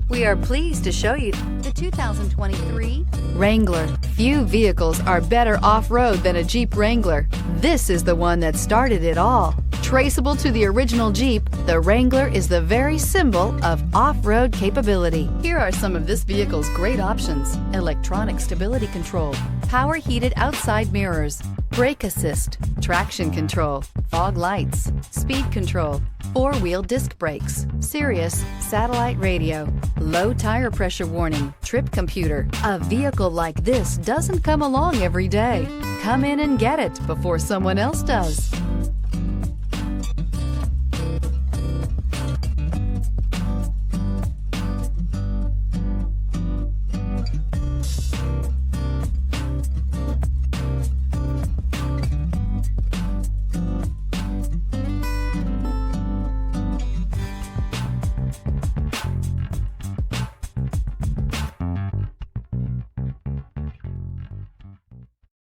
We are pleased to show you the 2023 Wrangler. Few vehicles are better off-road than a Jeep Wrangler. This is the one that started it all. Traceable to the original Jeep, the Wrangler is the very symbol of off-road capability. Here are some of this vehicle's great options: electronic stability control, power heated outside mirrors, brake assist, traction control, fog lights, speed control, four-wheel disc brakes, Sirius satellite radio, low tire pressure warning, trip computer. A vehicle like this doesn't come along every day. Come in and get it before someone else does.